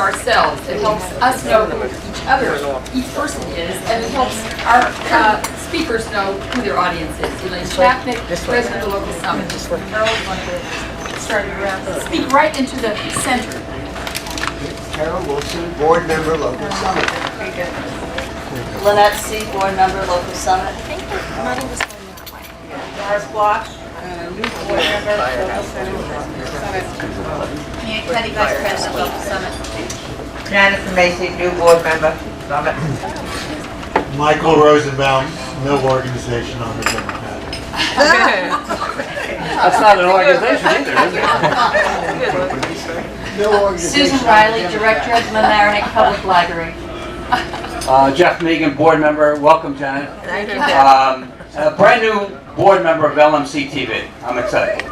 ourselves. It helps us know who each person is, and it helps our speakers know who their audience is. Elaine Chapnick, President of the local summit. Speak right into the center. Carol Wilson, Board Member, Local Summit. Lynette C., Board Member, Local Summit. Doris Block, new Board Member, Local Summit. Community Vice President, Local Summit. Jennifer Macy, new Board Member, Summit. Michael Rosenbaum, no organization on the Democratic. That's not an organization either, is it? No organization. Susan Riley, Director of the Mamaroneck Public Library. Jeff Megan, board member. Welcome, Janet. Thank you. A brand new board member of LMC-TV. I'm excited.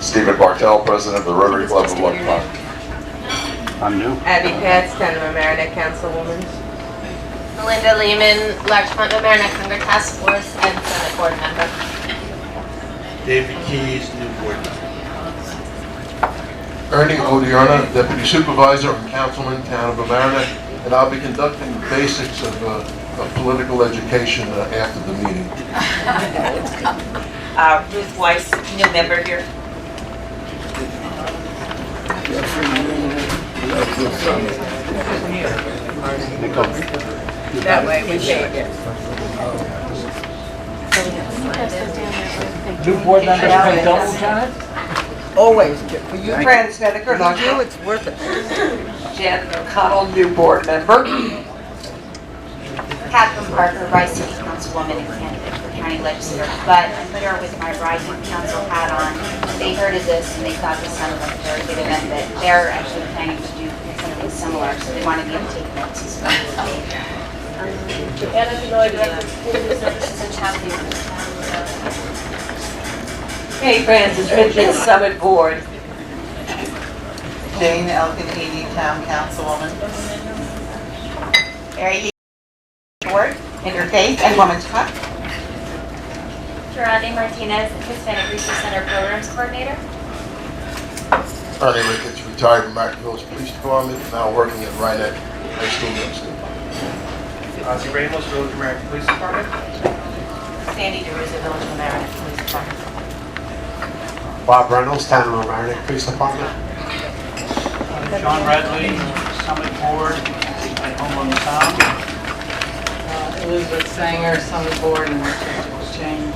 Stephen Bartel, President of the Rotary Club of Larchmont. I'm new. Abby Padston, Mamaroneck Councilwoman. Melinda Lehman, Larchmont Mamaroneck Hunger Task Force and Senate Board Member. David Keys, new board member. Ernie Odiorna, Deputy Supervisor and Councilman, Town of Mamaroneck, and I'll be conducting the basics of political education after the meeting. Ruth Weiss, new member here. That way we change it. New board member, Janet? Always. For you, Fran Snedeker, not you, it's worth it. Jan O'Connell, new board member. Catherine Parker, Rice City Councilwoman and candidate for county legislator, but I put her with my rising council hat on. They heard of this and they thought this sounded like a very good event, that they're actually planning to do something similar, so they wanted me to take notes as well. Anna Deloy, Director of School Services and Child Youth. Kay Francis, Richmond Summit Board. Jane Elkinini, Town Councilwoman. Mary Lee, Board, Interfaith and Women's Club. Geraldine Martinez, Hispanic Resource Center Programs Coordinator. Ernie Ricketts, retired from Martin Village Police Department, now working at Rhinebeck High School Middle School. Ozzy Ramos, Village American Police Department. Sandy DeRuza, Village of Mamaroneck Police Department. Bob Reynolds, Town of Mamaroneck Police Department. John Redley, Summit Board, at home on the town. Elizabeth Sanger, Summit Board, and Exchange.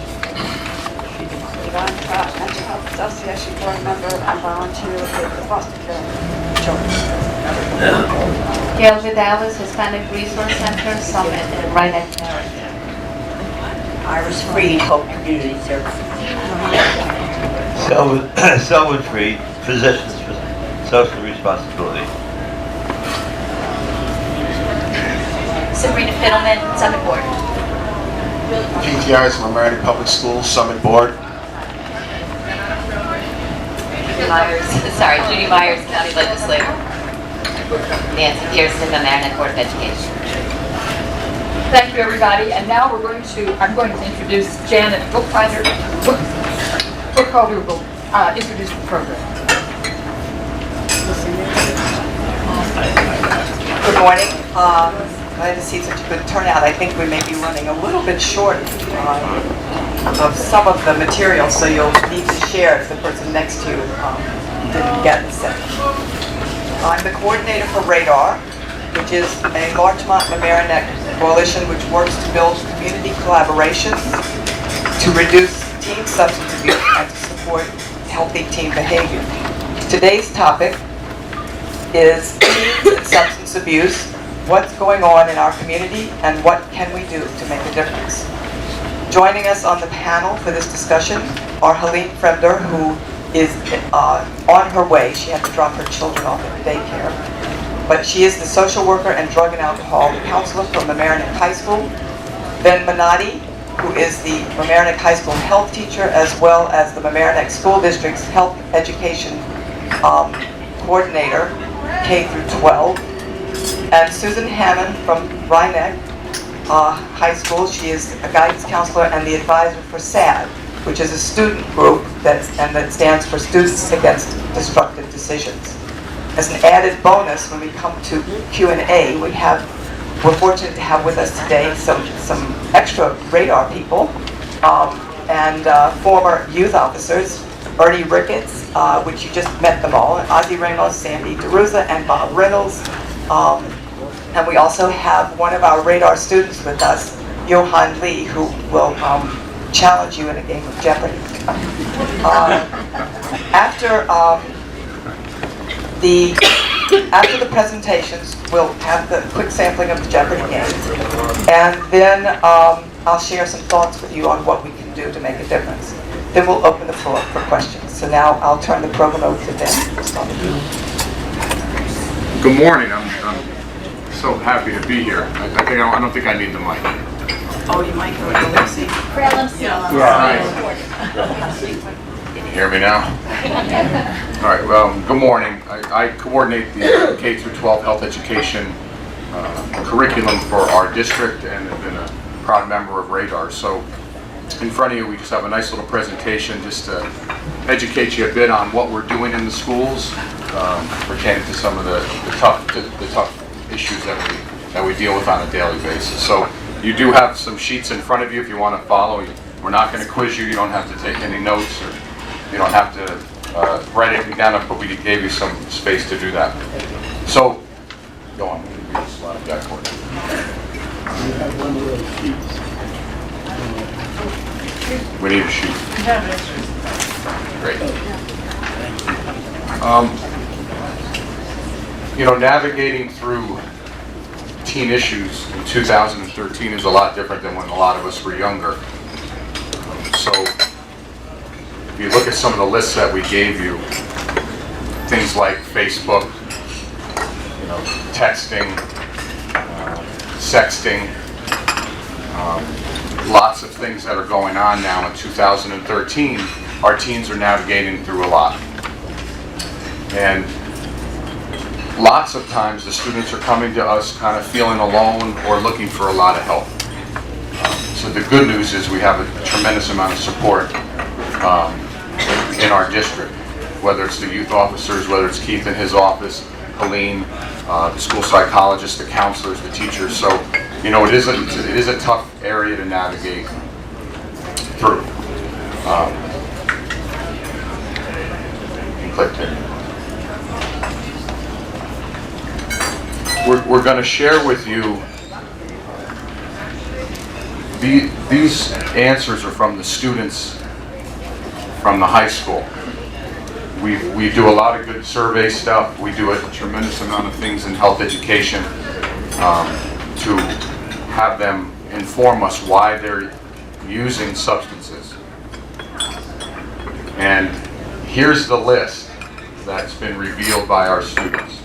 Yvonne Trout, Mental Health Association Board Member, and volunteer with the foster care children. Gail Vidalis, Hispanic Resource Center, Summit and Rhinebeck. Iris Freed, Hope Community Services. Selwyn Freed, Physicians for Social Responsibility. Sabrina Fiddleman, Summit Board. GTI's Mamaroneck Public Schools Summit Board. Judy Myers, County Legislator. Nancy Pearson, Mamaroneck Board of Education. Thank you, everybody. And now I'm going to introduce Janet Bookbinder. Book holder will introduce the program. Good morning. Glad to see such a good turnout. I think we may be running a little bit short of some of the material, so you'll need to share if the person next to you didn't get the set. I'm the coordinator for RADAR, which is a Larchmont Mamaroneck coalition which works to build community collaborations to reduce teen substance abuse and to support healthy teen behavior. Today's topic is teens and substance abuse, what's going on in our community, and what can we do to make a difference. Joining us on the panel for this discussion are Helene Fremder, who is on her way. She had to drop her children off at daycare. But she is the social worker and drug and alcohol counselor from Mamaroneck High School. Ben Minotti, who is the Mamaroneck High School health teacher, as well as the Mamaroneck School District's health education coordinator, K through 12. And Susan Hammond from Rhinebeck High School. She is a guidance counselor and the advisor for SAD, which is a student group that stands for Students Against Destructive Decisions. as an added bonus, when we come to Q&A, we're fortunate to have with us today some extra radar people and former youth officers, Ernie Ricketts, which you just met them all, and Ozzie Ramos, Sandy DeRuza, and Bob Reynolds. And we also have one of our radar students with us, Johan Lee, who will challenge you in a game of Jeopardy. After the presentations, we'll have the quick sampling of the Jeopardy game, and then I'll share some thoughts with you on what we can do to make a difference. Then we'll open the floor for questions. So now I'll turn the program over to Ben. Good morning. I'm so happy to be here. I don't think I need the mic. Oh, you might go to LMC. For LMC. Can you hear me now? All right, well, good morning. I coordinate the K-12 health education curriculum for our district and have been a proud member of Radar. So in front of you, we just have a nice little presentation just to educate you a bit on what we're doing in the schools pertaining to some of the tough issues that we deal with on a daily basis. So you do have some sheets in front of you if you want to follow. We're not going to quiz you. You don't have to take any notes, or you don't have to write anything down, but we gave you some space to do that. So, go on. Slide back for it. We need a sheet. Great. Navigating through teen issues in 2013 is a lot different than when a lot of us were younger. So, if you look at some of the lists that we gave you, things like Facebook, texting, sexting, lots of things that are going on now in 2013, our teens are navigating through a lot. And lots of times the students are coming to us kind of feeling alone or looking for a lot of help. So the good news is we have a tremendous amount of support in our district, whether it's the youth officers, whether it's Keith in his office, Helene, the school psychologists, the counselors, the teachers. So, it is a tough area to navigate through. Click there. We're going to share with you these answers are from the students from the high school. We do a lot of good survey stuff. We do a tremendous amount of things in health education to have them inform us why they're using substances. And here's the list that's been revealed by our students.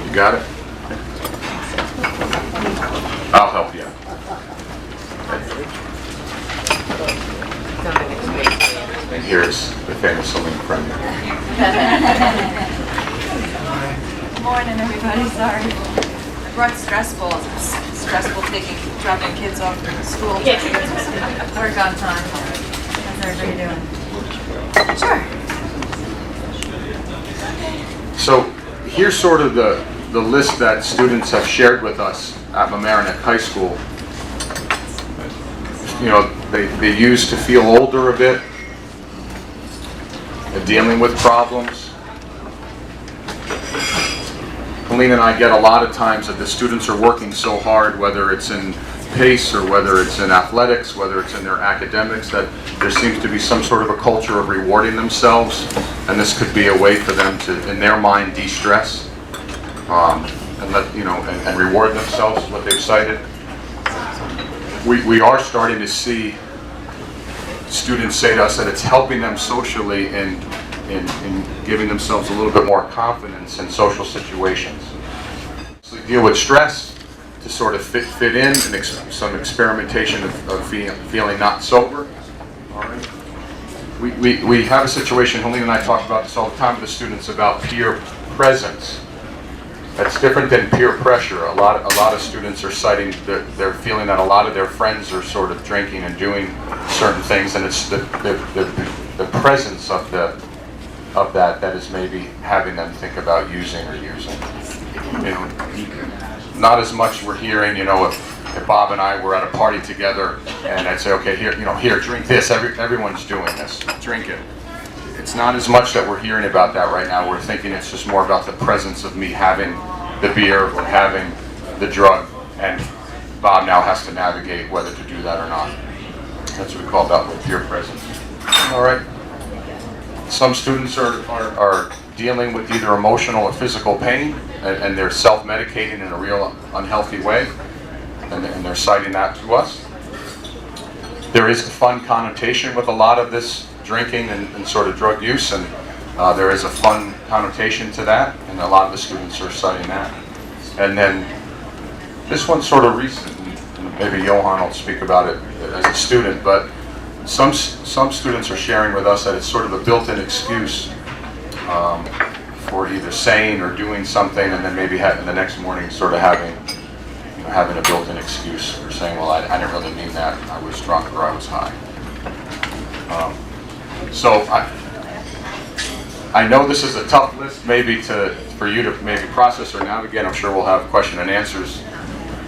You got it? I'll help you. And here's the famous Helene friend. Good morning, everybody. Sorry. I brought stress balls. It's stressful dropping kids off at school. Work on time. How's everybody doing? Sure. So here's sort of the list that students have shared with us at Mamaroneck High School. They used to feel older a bit, dealing with problems. Helene and I get a lot of times that the students are working so hard, whether it's in PACE or whether it's in athletics, whether it's in their academics, that there seems to be some sort of a culture of rewarding themselves, and this could be a way for them to, in their mind, de-stress and reward themselves, is what they've cited. We are starting to see students say to us that it's helping them socially in giving themselves a little bit more confidence in social situations. So deal with stress to sort of fit in, and some experimentation of feeling not sober. All right. We have a situation, Helene and I talk about this all the time with the students, about peer presence. That's different than peer pressure. A lot of students are citing that they're feeling that a lot of their friends are sort of drinking and doing certain things, and it's the presence of that is maybe having them think about using or using. You know, not as much we're hearing, you know, if Bob and I were at a party together and I'd say, okay, here, drink this. Everyone's doing this. Drink it. It's not as much that we're hearing about that right now. We're thinking it's just more about the presence of me having the beer or having the drug, and Bob now has to navigate whether to do that or not. That's what we call that with peer presence. All right. Some students are dealing with either emotional or physical pain, and they're self-medicating in a real unhealthy way, and they're citing that to us. There is a fun connotation with a lot of this drinking and sort of drug use, and there is a fun connotation to that, and a lot of the students are citing that. And then this one's sort of recent, and maybe Johan will speak about it as a student, but some students are sharing with us that it's sort of a built-in excuse for either saying or doing something, and then maybe the next morning sort of having a built-in excuse for saying, well, I didn't really mean that, I was drunk or I was high. So I know this is a tough list maybe for you to maybe process or navigate. I'm sure we'll have question and answers,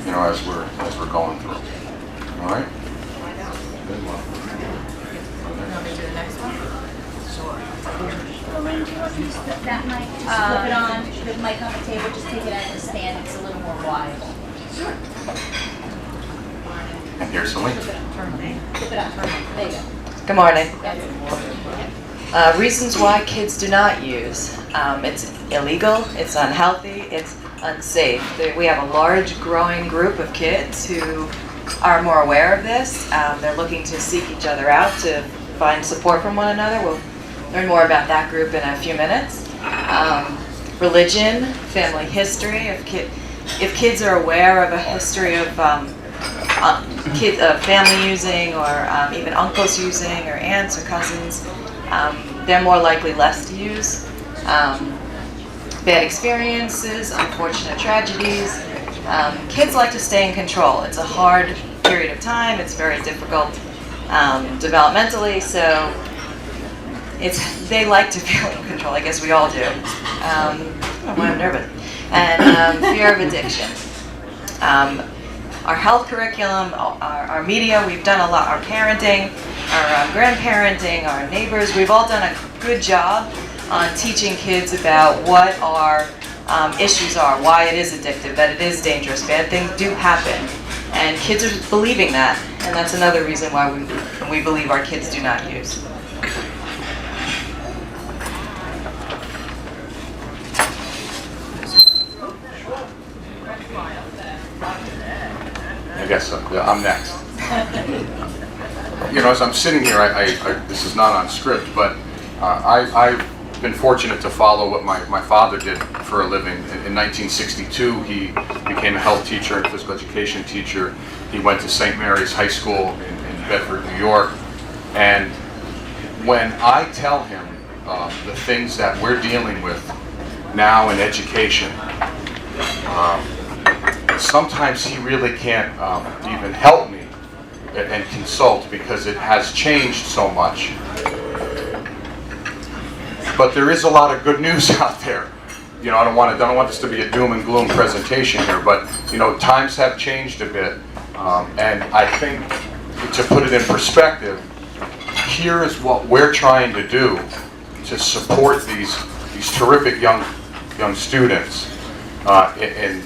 you know, as we're going through. All right? That mic, just flip it on, the mic on the table, just take it out of the stand, it's a little more wide. And here's the link. Flip it on, there you go. Good morning. Reasons why kids do not use. It's illegal, it's unhealthy, it's unsafe. We have a large growing group of kids who are more aware of this. They're looking to seek each other out to find support from one another. We'll learn more about that group in a few minutes. Religion, family history. If kids are aware of a history of family using, or even uncles using, or aunts or cousins, they're more likely less to use. Bad experiences, unfortunate tragedies. Kids like to stay in control. It's a hard period of time. It's very difficult developmentally, so they like to feel in control. I guess we all do. I'm nervous. And fear of addiction. Our health curriculum, our media, we've done a lot. Our parenting, our grandparenting, our neighbors, we've all done a good job on teaching kids about what our issues are, why it is addictive, that it is dangerous, bad things do happen. And kids are believing that, and that's another reason why we believe our kids do not use. I guess I'm next. You know, as I'm sitting here, this is not on script, but I've been fortunate to follow what my father did for a living. In 1962, he became a health teacher and physical education teacher. He went to St. Mary's High School in Bedford, New York. And when I tell him the things that we're dealing with now in education, sometimes he really can't even help me and consult, because it has changed so much. But there is a lot of good news out there. You know, I don't want this to be a doom and gloom presentation here, but you know, times have changed a bit, and I think to put it in perspective, here is what we're trying to do to support these terrific young students in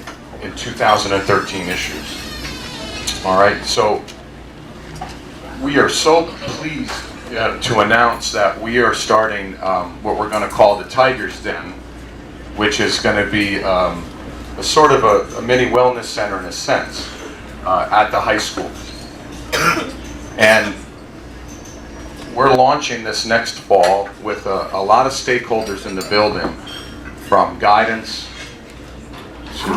2013 issues. All right, so we are so pleased to announce that we are starting what we're going to call the Tiger's Den, which is going to be a sort of a mini wellness center in a sense at the high school. And we're launching this next fall with a lot of stakeholders in the building, from guidance to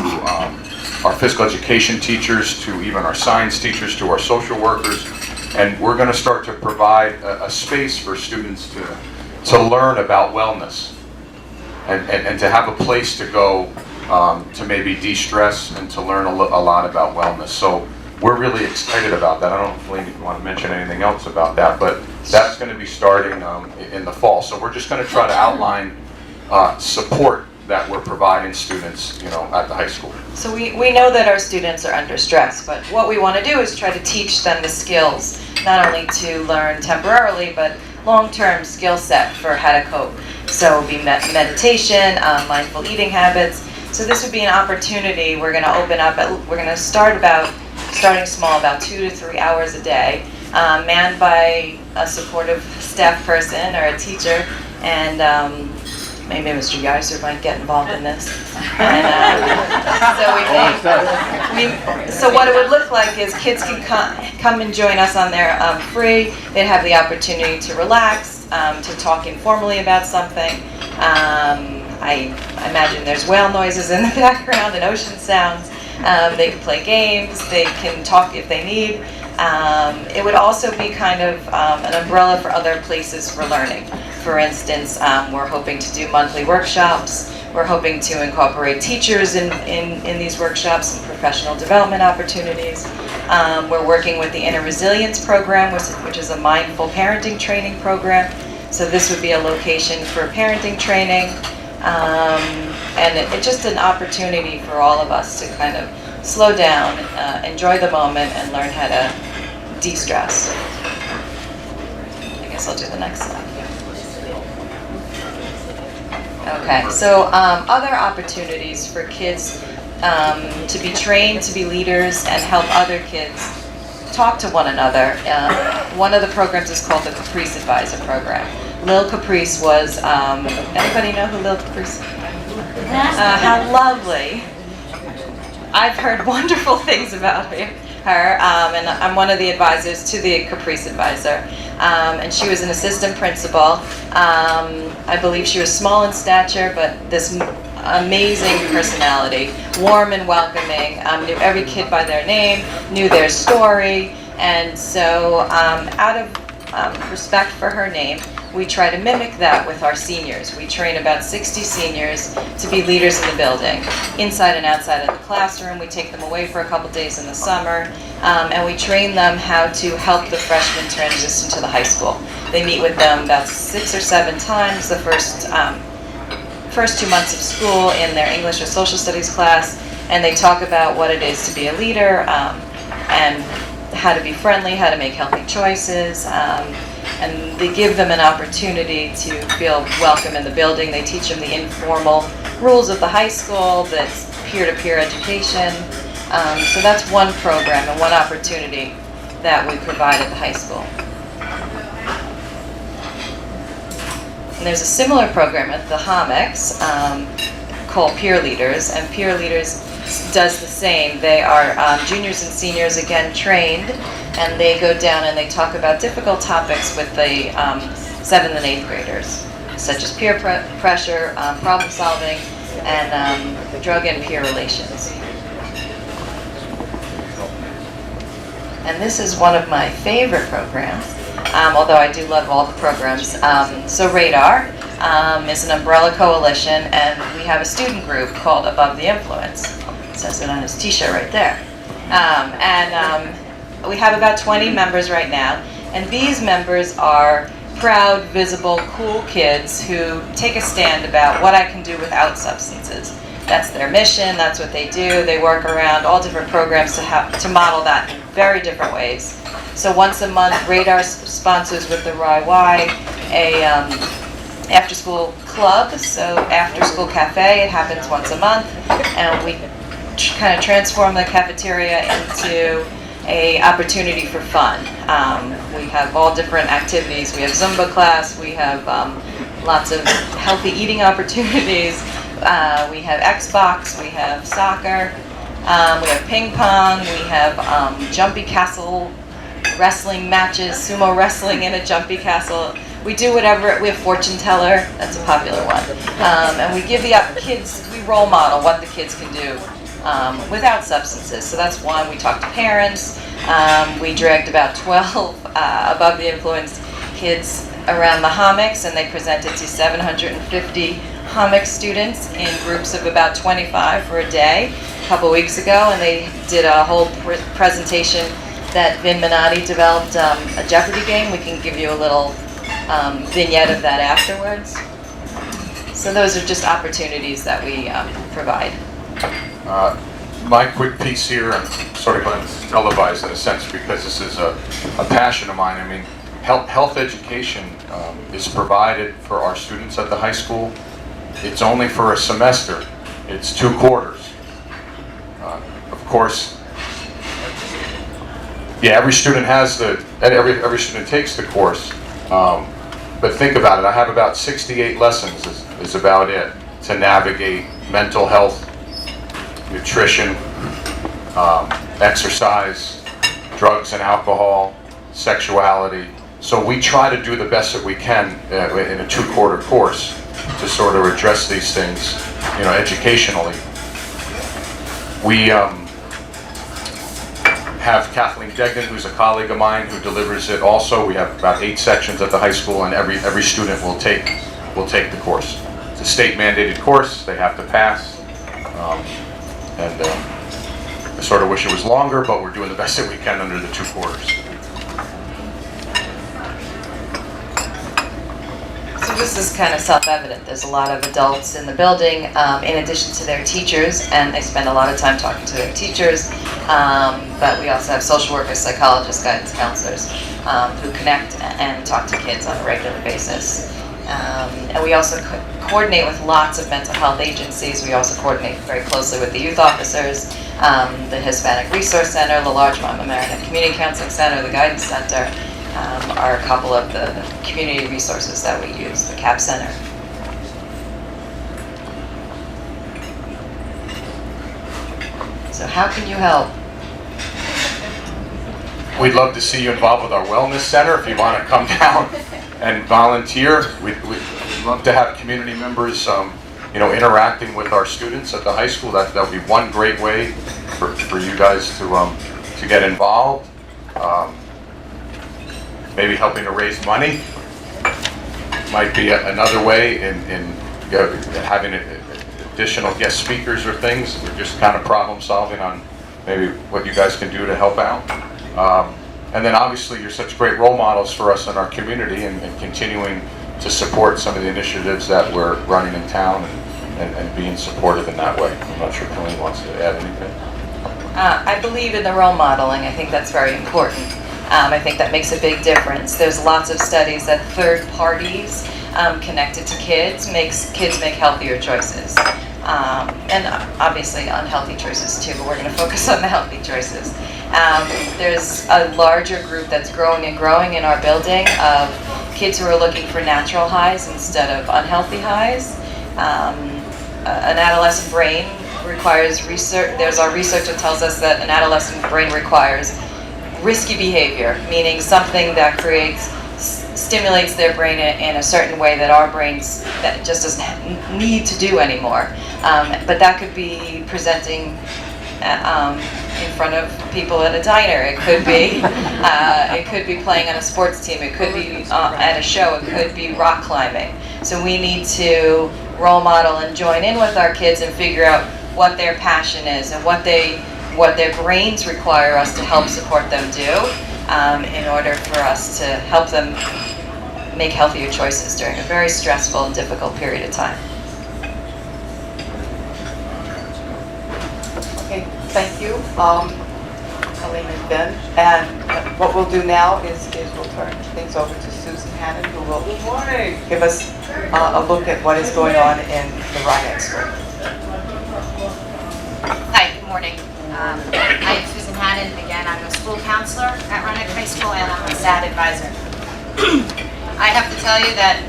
our physical education teachers, to even our science teachers, to our social workers. And we're going to start to provide a space for students to learn about wellness and to have a place to go to maybe de-stress and to learn a lot about wellness. So we're really excited about that. I don't know if Lee want to mention anything else about that, but that's going to be starting in the fall. So we're just going to try to outline support that we're providing students, at the high school. So we know that our students are under stress, but what we want to do is try to teach them the skills, not only to learn temporarily, but long-term skill set for how to cope. So it would be meditation, mindful eating habits. So this would be an opportunity. We're going to open up, we're going to starting small, about 2 to 3 hours a day, manned by a supportive staff person or a teacher, and maybe Mr. Geiser might get involved in this. And, so what it would look like is kids can come and join us on there free. They'd have the opportunity to relax, to talk informally about something. I imagine there's whale noises in the background and ocean sounds. They can play games. They can talk if they need. It would also be kind of an umbrella for other places for learning. For instance, we're hoping to do monthly workshops. We're hoping to incorporate teachers in these workshops and professional development opportunities. We're working with the Inner Resilience Program, which is a mindful parenting training program. So this would be a location for parenting training. And it's just an opportunity for all of us to kind of slow down, enjoy the moment, and learn how to de-stress. I guess I'll do the next slide. Okay, so other opportunities for kids to be trained to be leaders and help other kids talk to one another. One of the programs is called the Caprice Advisor Program. Lil Caprice was, anybody know who Lil Caprice is? How lovely. I've heard wonderful things about her, and I'm one of the advisors to the Caprice Advisor. And she was an assistant principal. I believe she was small in stature, but this amazing personality, warm and welcoming, knew every kid by their name, knew their story, and so out of respect for her name, we try to mimic that with our seniors. We train about 60 seniors to be leaders in the building, inside and outside of the classroom. We take them away for a couple days in the summer, and we train them how to help the freshmen transition to the high school. They meet with them about 6 or 7 times the first 2 months of school in their English or social studies class, and they talk about what it is to be a leader, and how to be friendly, how to make healthy choices, and they give them an opportunity to feel welcome in the building. They teach them the informal rules of the high school, that's peer-to-peer education. So that's one program and one opportunity that we provide at the high school. And there's a similar program at the Homex called Peer Leaders, and Peer Leaders does the same. They are juniors and seniors, again, trained, and they go down and they talk about difficult topics with the 7th and 8th graders, such as peer pressure, problem solving, and drug and peer relations. And this is one of my favorite programs, although I do love all the programs. So Radar is an umbrella coalition, and we have a student group called Above the Influence. It says it on his t-shirt right there. We have about 20 members right now, and these members are proud, visible, cool kids who take a stand about what I can do without substances. That's their mission, that's what they do. They work around all different programs to model that in very different ways. So once a month, Radar sponsors with the RYY a after-school club, so after-school cafe. It happens once a month, and we kind of transform the cafeteria into a opportunity for fun. We have all different activities. We have Zumba class, we have lots of healthy eating opportunities, we have Xbox, we have soccer, we have ping pong, we have jumpy castle wrestling matches, sumo wrestling in a jumpy castle. We do whatever. We have fortune teller, that's a popular one. And we give the kids, we role model what the kids can do without substances. So that's one. We talk to parents. We dragged about 12 Above the Influence kids around the Homex, and they presented to 750 HOMIC students in groups of about 25 for a day a couple weeks ago, and they did a whole presentation that Vin Minotti developed, a Jeopardy game. We can give you a little vignette of that afterwards. So those are just opportunities that we provide. My quick piece here, I'm sort of going to televise in a sense because this is a passion of mine. I mean, health education is provided for our students at the high school. It's only for a semester. It's 2 quarters. Of course, yeah, every student has every student takes the course. But think about it. I have about 68 lessons is about it to navigate mental health, nutrition, exercise, drugs and alcohol, sexuality. So we try to do the best that we can in a 2-quarter course to sort of address these things, educationally. We have Kathleen Degnan, who's a colleague of mine, who delivers it also. We have about 8 sections at the high school, and every student will take the course. It's a state mandated course. They have to pass. I sort of wish it was longer, but we're doing the best that we can under the 2 quarters. So this is kind of self-evident. There's a lot of adults in the building, in addition to their teachers, and they spend a lot of time talking to their teachers. But we also have social workers, psychologists, guidance counselors who connect and talk to kids on a regular basis. And we also coordinate with lots of mental health agencies. We also coordinate very closely with the youth officers, the Hispanic Resource Center, the Larchmont Mamaroneck Community Counseling Center, the Guidance Center are a couple of the community resources that we use, the CAP Center. So how can you help? We'd love to see you involved with our wellness center if you want to come down and volunteer. We'd love to have community members, interacting with our students at the high school. That would be one great way for you guys to get involved. Maybe helping to raise money might be another way in having additional guest speakers or things. We're just kind of problem solving on maybe what you guys can do to help out. And then obviously you're such great role models for us in our community and continuing to support some of the initiatives that we're running in town and being supportive in that way. I'm not sure if Colleen wants to add anything. I believe in the role modeling. I think that's very important. I think that makes a big difference. There's lots of studies that third parties connected to kids makes kids make healthier choices. And obviously unhealthy choices too, but we're going to focus on the healthy choices. There's a larger group that's growing and growing in our building of kids who are looking for natural highs instead of unhealthy highs. An adolescent brain requires research. There's our research that tells us that an adolescent brain requires risky behavior, meaning something that stimulates their brain in a certain way that our brains that just doesn't need to do anymore. But that could be presenting in front of people at a diner. It could be playing on a sports team. It could be at a show. It could be rock climbing. So we need to role model and join in with our kids and figure out what their passion is and what their brains require us to help support them do in order for us to help them make healthier choices during a very stressful and difficult period of time. Okay, thank you, Colleen and Ben. And what we'll do now is we'll turn things over to Susan Hannon, who will give us a look at what is going on in the Rhinebeck School. Hi, good morning. I am Susan Hannon. Again, I'm a school counselor at Rhinebeck High School, and I'm a SAD advisor. I have to tell you that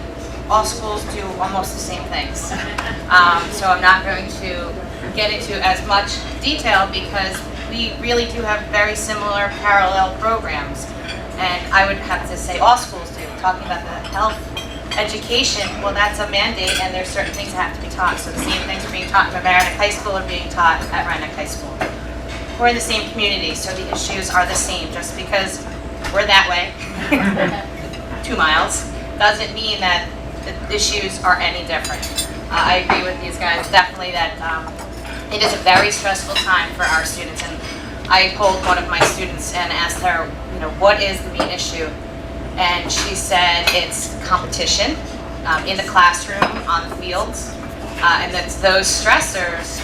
all schools do almost the same things. So I'm not going to get into as much detail because we really do have very similar parallel programs. And I would have to say all schools do. Talking about the health education, well, that's a mandate, and there's certain things that have to be taught. So the same things are being taught at Mamaroneck High School are being taught at Rhinebeck High School. We're in the same community, so the issues are the same. Just because we're that way, 2 miles, doesn't mean that the issues are any different. I agree with these guys, definitely that it is a very stressful time for our students. And I polled one of my students and asked her, you know, what is the main issue? And she said it's competition in the classroom, on the fields, and that's those stressors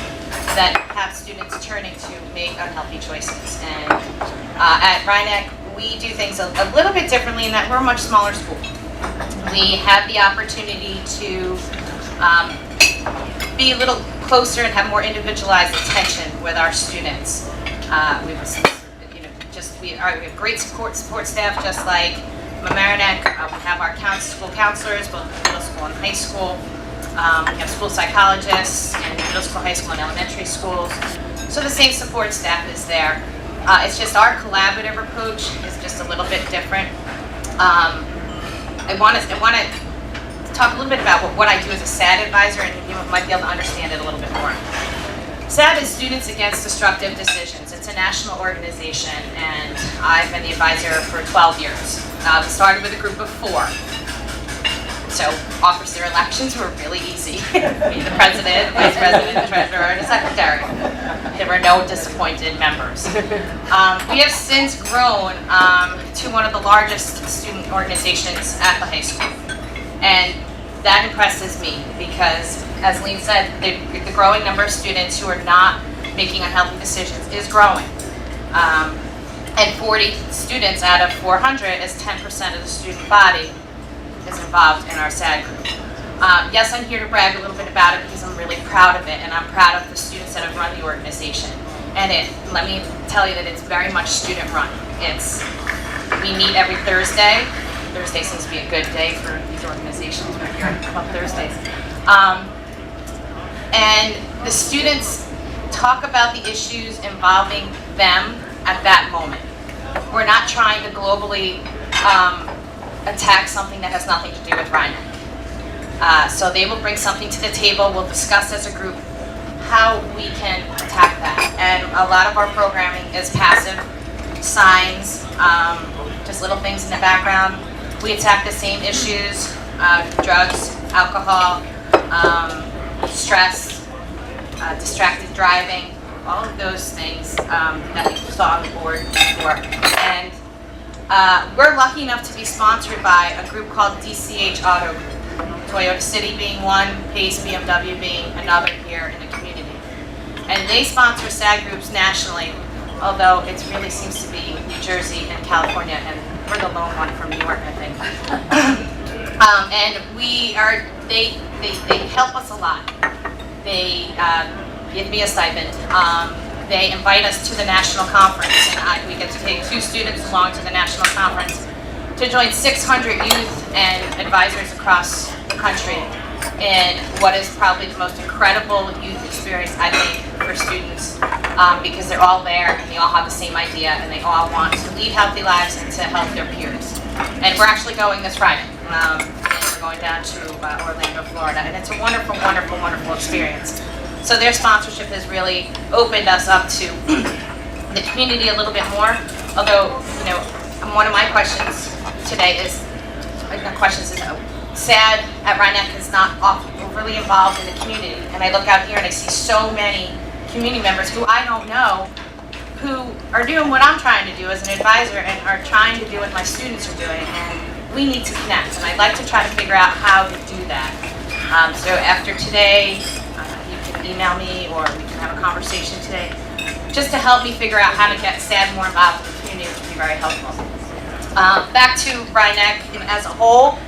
that have students turning to make unhealthy choices. And at Rhinebeck, we do things a little bit differently in that we're a much smaller school. We have the opportunity to be a little closer and have more individualized attention with our students. We have great support staff, just like Mamaroneck. We have our school counselors, both middle school and high school. We have school psychologists in middle school, high school, and elementary schools. So the same support staff is there. It's just our collaborative approach is just a little bit different. I want to talk a little bit about what I do as a SAD advisor, and you might be able to understand it a little bit more. SAD is Students Against Destructive Decisions. It's a national organization, and I've been the advisor for 12 years. We started with a group of 4. So officer elections were really easy. The president, the vice president, the treasurer, and the secretary. There were no disappointed members. We have since grown to one of the largest student organizations at the high school. And that impresses me because, as Lean said, the growing number of students who are not making unhealthy decisions is growing. And 40 students out of 400 is 10% of the student body is involved in our SAD group. Yes, I'm here to brag a little bit about it because I'm really proud of it, and I'm proud of the students that have run the organization. And let me tell you that it's very much student run. We meet every Thursday. Thursday seems to be a good day for these organizations. We're here on Club Thursdays. And the students talk about the issues involving them at that moment. We're not trying to globally attack something that has nothing to do with Rhinebeck. So they will bring something to the table. We'll discuss as a group how we can attack that. And a lot of our programming is passive, signs, just little things in the background. We attack the same issues, drugs, alcohol, stress, distracted driving, all of those things that we saw on the board before. And we're lucky enough to be sponsored by a group called DCH Auto Group. Toyota City being one, Pace BMW being another here in the community. And they sponsor SAD groups nationally, although it really seems to be New Jersey and California, and we're the lone one from New York, I think. And they help us a lot. They give me a stipend. They invite us to the national conference, and we get to take 2 students along to the national conference to join 600 youth and advisors across the country in what is probably the most incredible youth experience, I think, for students, because they're all there and they all have the same idea and they all want to lead healthy lives and to help their peers. And we're actually going this Friday. And we're going down to Orlando, Florida, and it's a wonderful, wonderful, wonderful experience. So their sponsorship has really opened us up to the community a little bit more. Although, you know, one of my questions today is, SAD at Rhinebeck is not overly involved in the community. And I look out here and I see so many community members who I don't know who are doing what I'm trying to do as an advisor and are trying to do what my students are doing. And we need to connect. And I'd like to try to figure out how to do that. So after today, you can email me or we can have a conversation today just to help me figure out how to get SAD more involved in the community, which would be very helpful. Back to Rhinebeck as a whole,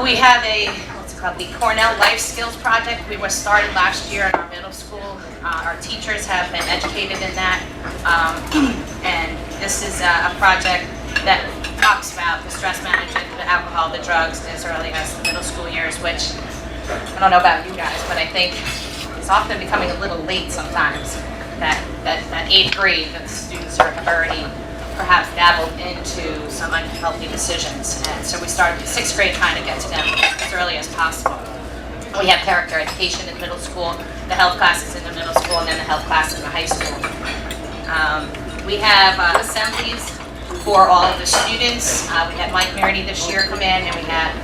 we have the Cornell Life Skills Project. We were started last year in our middle school. Our teachers have been educated in that, and this is a project that talks about the stress management, the alcohol, the drugs as early as the middle school years, which I don't know about you guys, but I think it's often becoming a little late sometimes. That 8th grade that students have already perhaps dabbled into some unhealthy decisions. And so we started in 6th grade trying to get to them as early as possible. We have character education in middle school, the health classes in the middle school, and then the health class in the high school. We have assemblies for all of the students. We had Mike Marity this year come in, and we had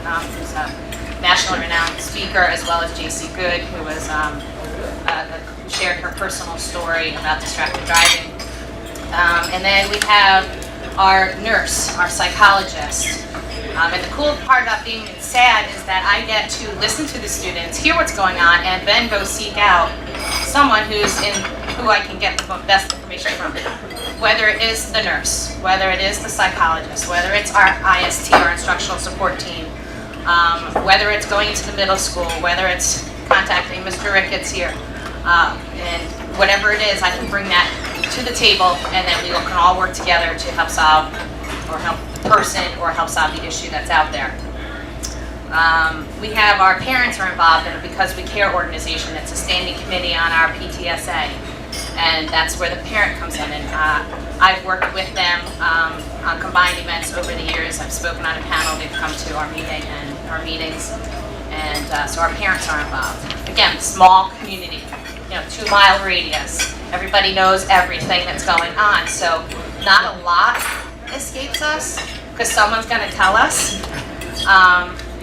national renowned speaker, as well as J.C. Good, who was who shared her personal story about distracted driving. And then we have our nurse, our psychologist. And the cool part about being SAD is that I get to listen to the students, hear what's going on, and then go seek out someone who I can get the best information from. Whether it is the nurse, whether it is the psychologist, whether it's our IST, our instructional support team, whether it's going into the middle school, whether it's contacting Mr. Ricketts here, and whatever it is, I can bring that to the table, and then we can all work together to help solve or help the person or help solve the issue that's out there. We have our parents are involved in the Because We Care organization. It's a standing committee on our PTSA, and that's where the parent comes in. And I've worked with them on combined events over the years. I've spoken on a panel. They've come to our meetings, and so our parents are involved. Again, small community, 2-mile radius. Everybody knows everything that's going on, so not a lot escapes us because someone's going to tell us.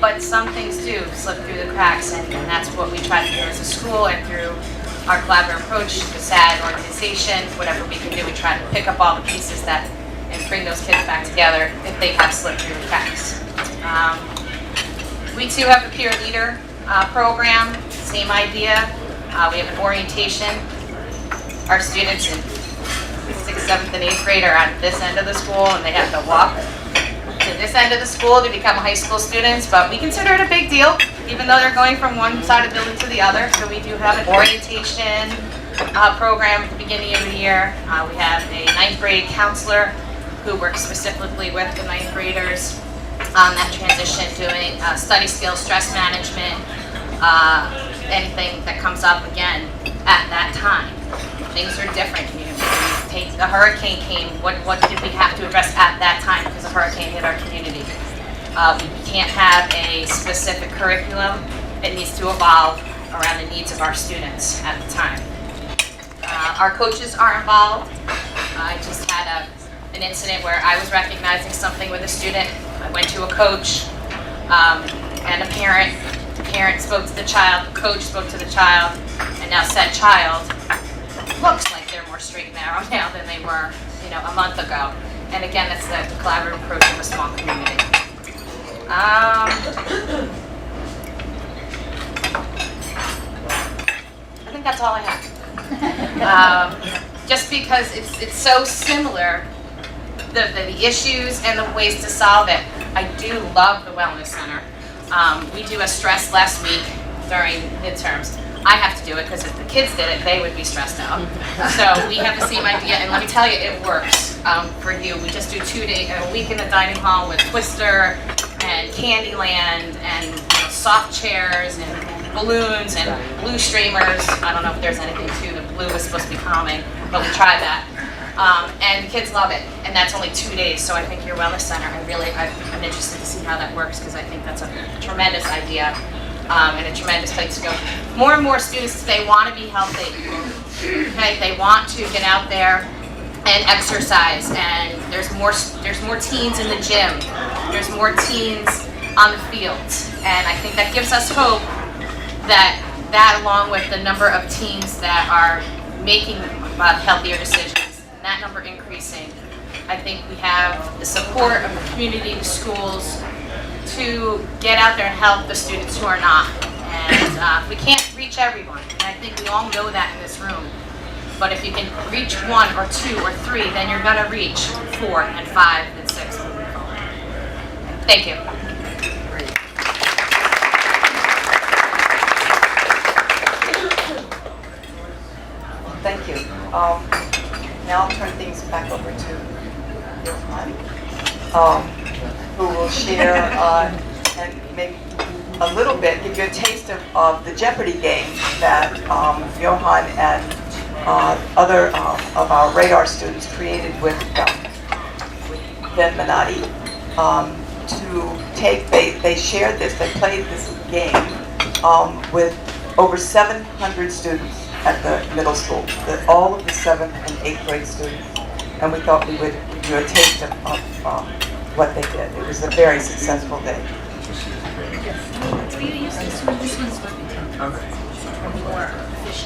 But some things do slip through the cracks, and that's what we try to do as a school and through our collaborative approach, the SAD organization, whatever we can do, we try to pick up all the pieces and bring those kids back together if they have slipped through the cracks. We too have a peer leader program, same idea. We have an orientation. Our students in 6th, 7th, and 8th grade are at this end of the school, and they have to walk to this end of the school to become high school students, but we consider it a big deal, even though they're going from one side of the building to the other. So we do have an orientation program at the beginning of the year. We have a 9th grade counselor who works specifically with the 9th graders on that transition, doing study skills, stress management, anything that comes up again at that time. Things are different. The hurricane came, what did we have to address at that time because the hurricane hit our community? We can't have a specific curriculum. It needs to evolve around the needs of our students at the time. Our coaches are involved. I just had an incident where I was recognizing something with a student. I went to a coach and a parent. The parent spoke to the child, the coach spoke to the child, and now said child looks like they're more straight and narrow now than they were, a month ago. And again, that's the collaborative approach of a small community. I think that's all I have. Just because it's so similar, the issues and the ways to solve it. I do love the Wellness Center. We do a stress last week during midterms. I have to do it because if the kids did it, they would be stressed out. So we have the same idea, and let me tell you, it works for you. We just do a week in the dining hall with Twister and Candyland and soft chairs and balloons and blue streamers. I don't know if there's anything too. The blue is supposed to be calming, but we tried that. And the kids love it, and that's only 2 days. So I think your Wellness Center, I'm interested to see how that works because I think that's a tremendous idea. And a tremendous place to go. More and more students, they want to be healthy. Okay, they want to get out there and exercise. And there's more teens in the gym. There's more teens on the fields. And I think that gives us hope that along with the number of teens that are making healthier decisions, and that number increasing, I think we have the support of the community, the schools, to get out there and help the students who are not. And we can't reach everyone, and I think we all know that in this room. But if you can reach 1 or 2 or 3, then you're going to reach 4 and 5 and 6 moving forward. Thank you. Thank you. Now I'll turn things back over to Johan, who will share and maybe a little bit, give you a taste of the Jeopardy game that Johan and other of our radar students created with Ben Minotti to take, they shared this, they played this game with over 700 students at the middle school, all of the 7th and 8th grade students. And we thought we would give you a taste of what they did. It was a very successful day. you use this one? This one's for more fish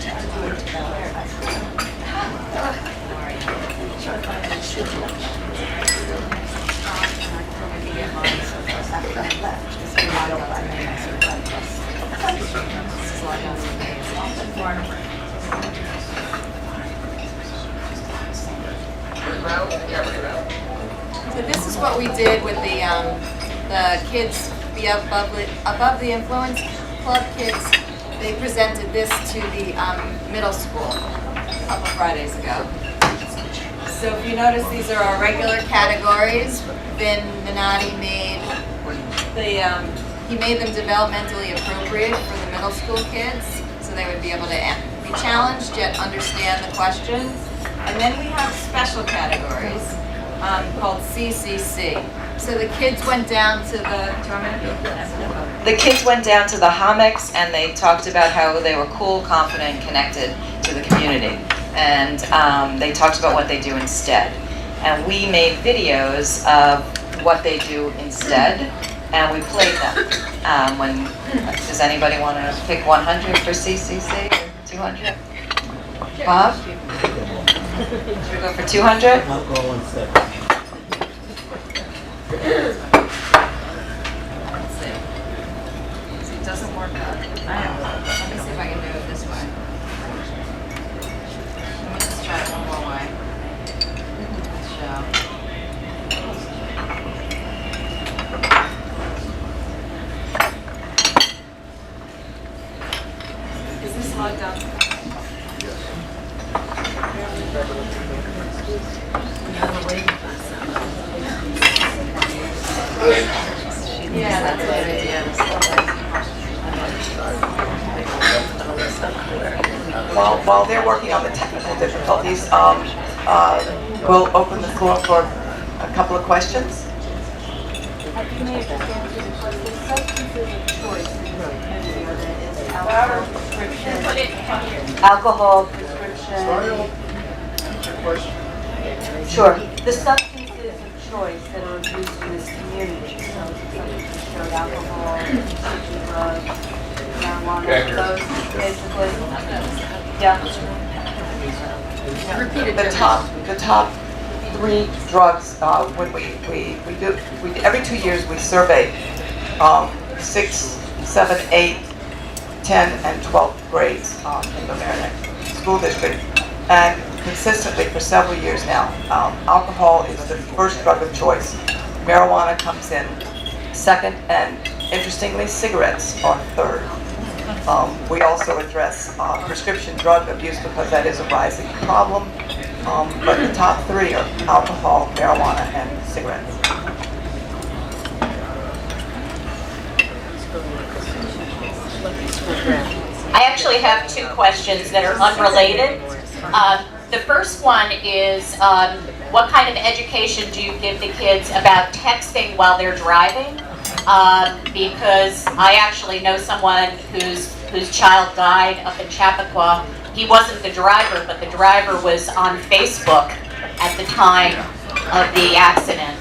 So this is what we did with the kids, the above the influence club kids. They presented this to the middle school a couple Fridays ago. So if you notice, these are our regular categories. Vin Minotti made he made them developmentally appropriate for the middle school kids, so they would be able to be challenged yet understand the questions. And then we have special categories called CCC. So the kids went down to The kids went down to the hammocks and they talked about how they were cool, confident, and connected to the community. And they talked about what they do instead. And we made videos of what they do instead, and we played them. Does anybody want to pick 100 for CCC or 200? Bob? Should we go for 200? I'll go 170. Let's see. See, it doesn't work out. Let me see if I can do it this way. Let me just try it one more way. Let's show. Is this logged up? Yeah, that's a good idea. While they're working on the technical difficulties, we'll open the floor for a couple of questions. Alcohol, prescription. Sure. The substances of choice that are abused in this community. So showed alcohol, prescription drugs, marijuana, those basically. Yeah. The top 3 drugs, when we do, every 2 years we survey 6, 7, 8, 10, and 12th grades in the Mamaroneck School District. And consistently for several years now, alcohol is the first drug of choice. Marijuana comes in second, and interestingly, cigarettes are third. We also address prescription drug abuse because that is a rising problem. But the top 3 are alcohol, marijuana, and cigarettes. I actually have 2 questions that are unrelated. The first one is, what kind of education do you give the kids about texting while they're driving? Because I actually know someone whose child died up in Chappaqua. He wasn't the driver, but the driver was on Facebook at the time of the accident.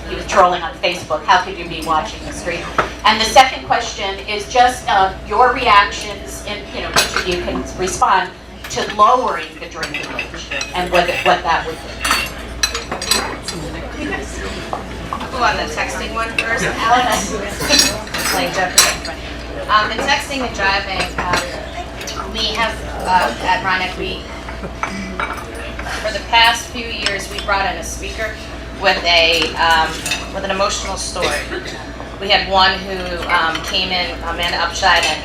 He was trolling on Facebook. How could you be watching the stream? And the second question is just your reactions, and each of you can respond, to lowering the drinking age and what that would be. I'll go on the texting one first, Alex. Playing Jeopardy. The texting and driving, we have at Mamaroneck, for the past few years, we brought in a speaker with an emotional story. We had one who came in, Amanda Upshide, and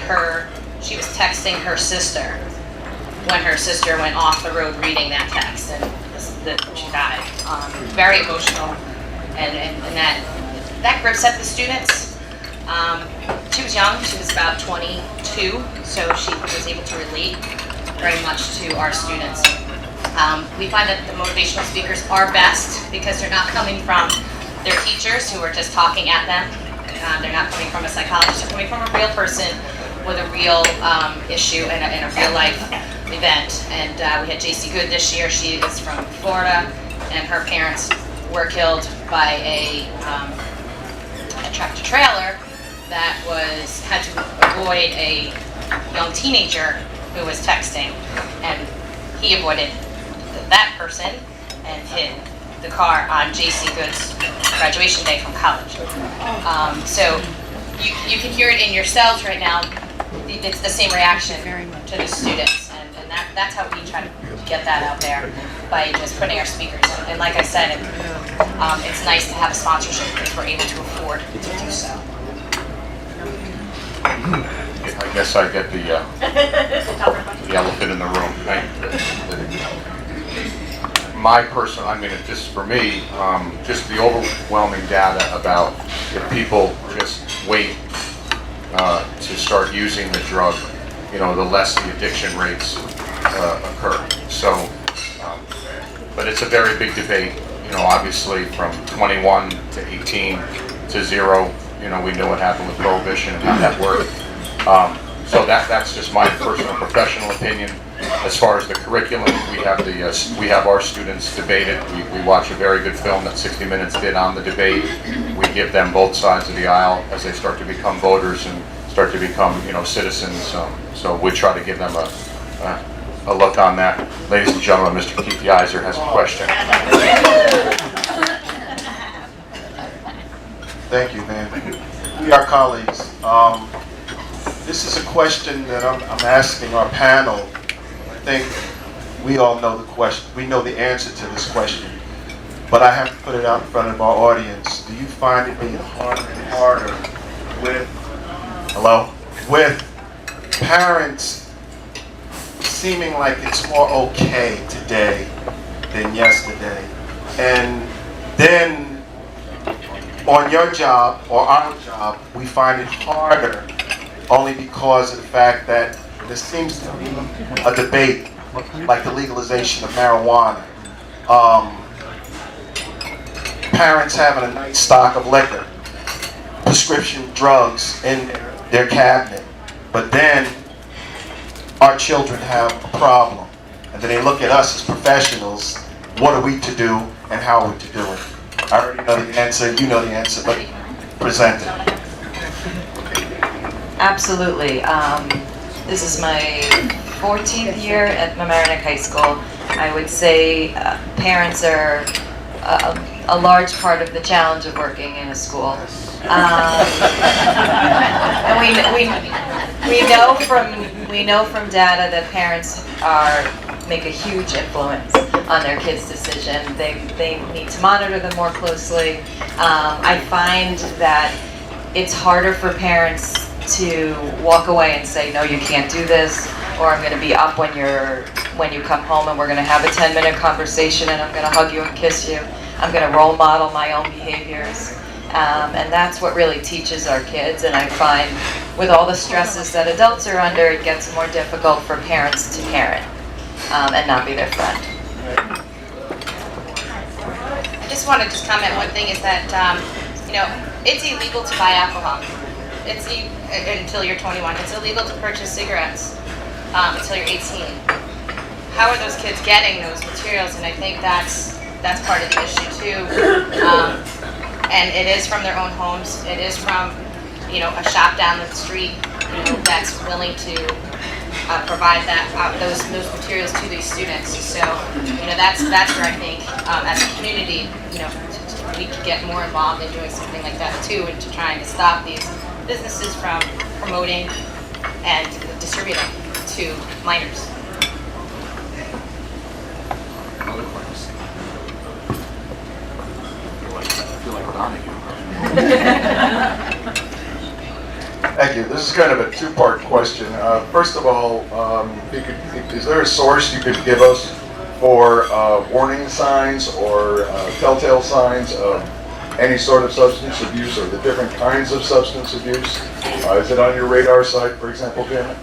she was texting her sister when her sister went off the road reading that text, and she died. Very emotional, and that grips at the students. She was young, she was about 22, so she was able to relate very much to our students. We find that the motivational speakers are best because they're not coming from their teachers who are just talking at them. They're not coming from a psychologist, they're coming from a real person with a real issue and a real life event. And we had JC Good this year. She is from Florida, and her parents were killed by a tractor trailer that had to avoid a young teenager who was texting, and he avoided that person and hit the car on J.C. Good's graduation day from college. So you can hear it in yourselves right now. It's the same reaction to the students, and that's how we try to get that out there, by just putting our speakers in. And like I said, it's nice to have a sponsorship because we're able to afford to do so. I guess I get the elephant in the room. Just for me, just the overwhelming data about if people just wait to start using the drug, the less the addiction rates occur. So, but it's a very big debate, obviously from 21 to 18 to 0, we know what happened with prohibition and how that worked. So that's just my personal professional opinion. As far as the curriculum, we have our students debate it. We watch a very good film that 60 Minutes did on the debate. We give them both sides of the aisle as they start to become voters and start to become, citizens. So we try to give them a look on that. Ladies and gentlemen, Mr. Keith Yeiser has a question. Thank you, man. We are colleagues. This is a question that I'm asking our panel. I think we all know the question. We know the answer to this question, but I have to put it out in front of our audience. Do you find it being harder and harder with parents seeming like it's more okay today than yesterday? And then on your job or our job, we find it harder only because of the fact that there seems to be a debate like the legalization of marijuana. Parents having a nice stock of liquor, prescription drugs in their cabinet, but then our children have a problem. And then they look at us as professionals, what are we to do and how are we to do it? I already know the answer, you know the answer, but present it. Absolutely. This is my 14th year at Mamaroneck High School. I would say parents are a large part of the challenge of working in a school. And we know from data that parents make a huge influence on their kids' decision. They need to monitor them more closely. I find that it's harder for parents to walk away and say, no, you can't do this, or I'm going to be up when you come home and we're going to have a 10-minute conversation and I'm going to hug you and kiss you. I'm going to role model my own behaviors. And that's what really teaches our kids. And I find with all the stresses that adults are under, it gets more difficult for parents to parent and not be their friend. I just want to comment. One thing is that, it's illegal to buy alcohol. Until you're 21. It's illegal to purchase cigarettes until you're 18. How are those kids getting those materials? And I think that's part of the issue too. And it is from their own homes. It is from, a shop down the street, that's willing to provide those materials to these students. So, that's where I think as a community, we could get more involved in doing something like that too, and to trying to stop these businesses from promoting and distributing to minors. Another question. I feel like Donahue. Thank you. This is kind of a two-part question. First of all, is there a source you could give us for warning signs or telltale signs of any sort of substance abuse or the different kinds of substance abuse? Is it on your radar site, for example, Janet?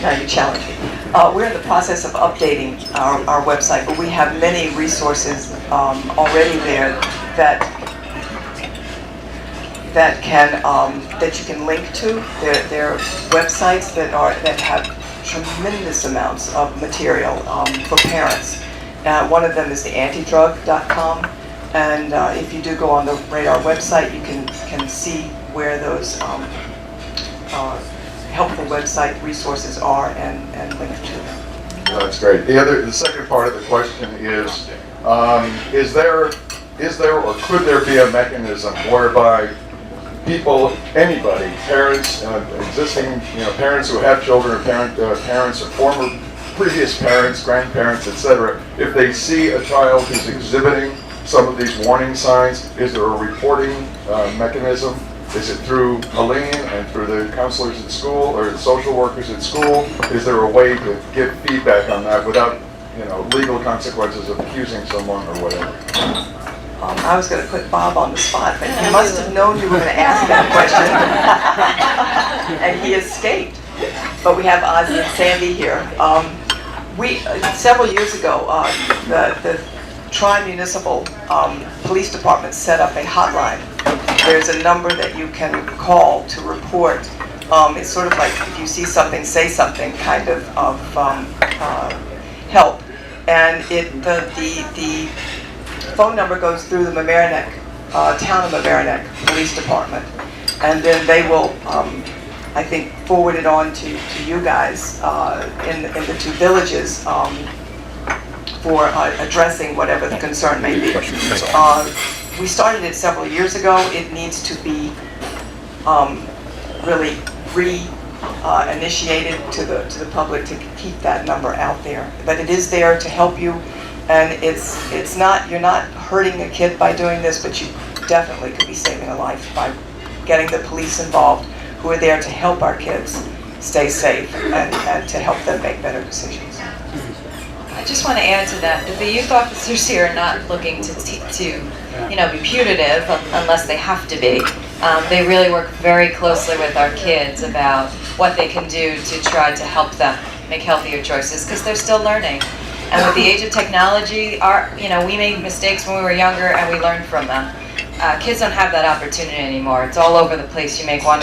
Now you challenge me. We're in the process of updating our website, but we have many resources already there that you can link to. There are websites that have tremendous amounts of material for parents. One of them is the antidrug.com, and if you do go on the Radar website, you can can see where those helpful website resources are and link to them. That's great. The second part of the question is there or could there be a mechanism whereby people, anybody, parents, existing, parents who have children, or parents or former previous parents, grandparents, etc., if they see a child who's exhibiting some of these warning signs, is there a reporting mechanism? Is it through Helene and through the counselors at school or the social workers at school? Is there a way to give feedback on that without, legal consequences of accusing someone or whatever? I was going to put Bob on the spot, but he must have known you were going to ask that question, and he escaped. But we have Ozzy and Sandy here. Several years ago, the Tri-Municipal Police Department set up a hotline. There's a number that you can call to report. It's sort of like if you see something, say something kind of help. And the phone number goes through the Mamaroneck, town of Mamaroneck Police Department. And then they will, I think, forward it on to you guys in the two villages for addressing whatever the concern may be. We started it several years ago. It needs to be really initiated to the public to keep that number out there. But it is there to help you, and it's not, you're not hurting a kid by doing this, but you definitely could be saving a life by getting the police involved, who are there to help our kids stay safe and to help them make better decisions. I just want to add to that the youth officers here are not looking to be punitive unless they have to be. They really work very closely with our kids about what they can do to try to help them make healthier choices because they're still learning. And with the age of technology, we made mistakes when we were younger and we learned from them. Kids don't have that opportunity anymore. It's all over the place. You make one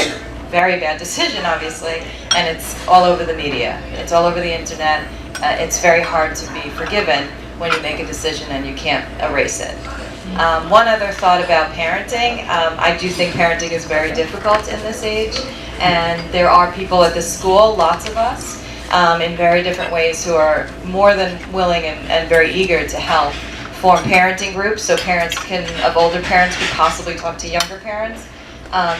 very bad decision, obviously, and it's all over the media. It's all over the internet. It's very hard to be forgiven when you make a decision and you can't erase it. One other thought about parenting. I do think parenting is very difficult in this age, and there are people at the school, lots of us, in very different ways who are more than willing and very eager to help form parenting groups so parents of older parents could possibly talk to younger parents